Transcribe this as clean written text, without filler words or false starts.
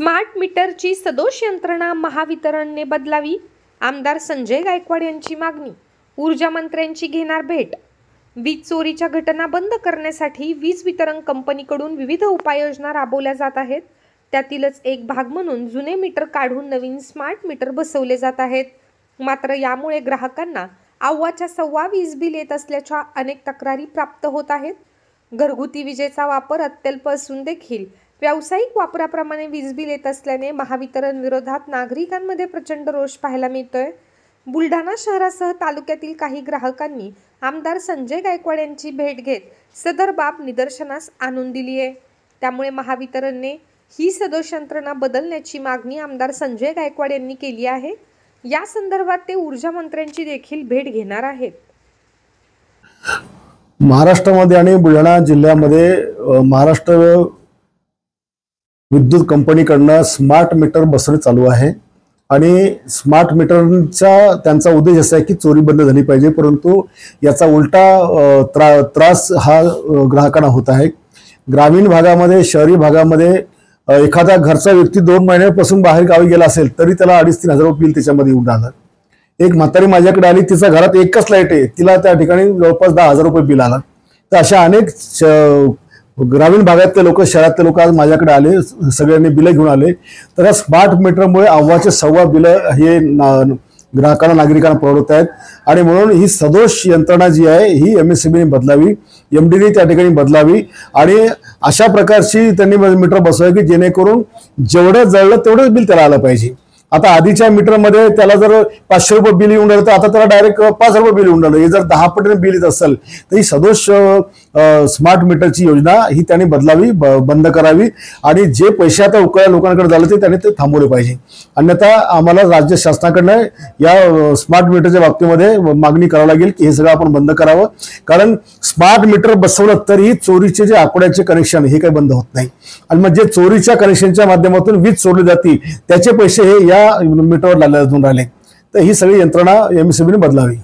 Smart मीटरची सदोष यंत्रणा महावितरणने बदलावी, आमदार संजय गायकवाड यांची मागणी. ऊर्जा मंत्र्यांची घेणार भेट. वीज चोरीच्या घटना बंद करण्यासाठी वीज वितरण कंपनीकडून विविध उपाययोजना राबवल्या जात आहेत. त्यातीलच एक भाग म्हणून जुने मीटर काढून नवीन स्मार्ट मीटर बसवले जात आहेत. मात्र यामुळे ग्राहकांना अव्वाच्या सव्वा वीज बिल येत असल्याच्या अनेक तक्रारी प्राप्त होत आहेत. घरगुती विजेचा वापर अत्यल्प असून देखील व्यावसायिक वापराप्रमाणे वीज बिल येत असल्याने महावितरण विरोधात नागरिकांमध्ये प्रचंड रोष पाहायला मिळतोय. बुलढाणा शहरासह तालुक्यातील काही ग्राहकांनी आमदार संजय गायकवाड यांची भेट घेत सदर बाब निदर्शनास आणून दिली आहे. त्यामुळे महावितरणने ही सदोष यंत्रणा बदलण्याची मागणी आमदार संजय गायकवाड यांनी केली आहे. या संदर्भात ते ऊर्जा मंत्र्यांची देखील भेट घेणार आहेत. महाराष्ट्रामध्ये आणि बुलढाणा जिल्ह्यामध्ये महाराष्ट्र विद्युत कंपनीकडनं स्मार्ट मीटर बसवणे चालू आहे आणि स्मार्ट मीटरचा त्यांचा उद्देश असा आहे की चोरी बंद झाली पाहिजे, परंतु याचा उलटा त्रास हा ग्राहकांना होत आहे. ग्रामीण भागामध्ये, शहरी भागामध्ये एखादा घरचा व्यक्ती 2 महिन्यापासून बाहेर गावी गेला असेल तरी त्याला 2,500-3,000 रुपये बिल त्याच्यामध्ये येऊन राहिलं. एक म्हातारी माझ्याकडे आली, तिचा घरात एकच लाईट आहे, तिला त्या ठिकाणी जवळपास 10,000 रुपये बिल आला. तर अशा अनेक ग्रामीण भागातले लोक, शहरातले लोक आज माझ्याकडे आले, सगळ्यांनी बिलं घेऊन आले. तर या स्मार्ट मीटरमुळे अव्वाचे सव्वा बिलं हे ग्राहकांना, नागरिकांना परवडत आहेत. आणि म्हणून ही सदोष यंत्रणा जी आहे ही MSEBीने बदलावी, MDने त्या ठिकाणी बदलावी आणि अशा प्रकारची त्यांनी मीटर बसवावी की जेणेकरून जेवढं जळलं तेवढंच बिल त्याला आलं पाहिजे. आता आधीच्या मीटरमध्ये त्याला जर 500 रुपये बिल येऊन राहिलं तर आता त्याला डायरेक्ट 5 रुपये बिल येऊन राहिलं. हे जर 10 पटीने बिल येत असेल तर ही सदोष स्मार्ट मीटरची योजना ही त्यांनी बदलावी, बंद करावी आणि जे पैसे आता उकळ्या लोकांकडे झाले ते त्यांनी ते थांबवले पाहिजे. अन्यथा आम्हाला राज्य शासनाकडनं या स्मार्ट मीटरच्या बाबतीमध्ये मागणी करावी लागेल की हे सगळं आपण बंद करावं. कारण स्मार्ट मीटर बसवलं तरी चोरीचे जे आकड्याचे कनेक्शन हे काही बंद होत नाही आणि मग जे चोरीच्या कनेक्शनच्या माध्यमातून वीज चोरली जाते त्याचे पैसे हे या मीटरवर लागले राहिले. तर ही सगळी यंत्रणा MSEBीने बदलावी.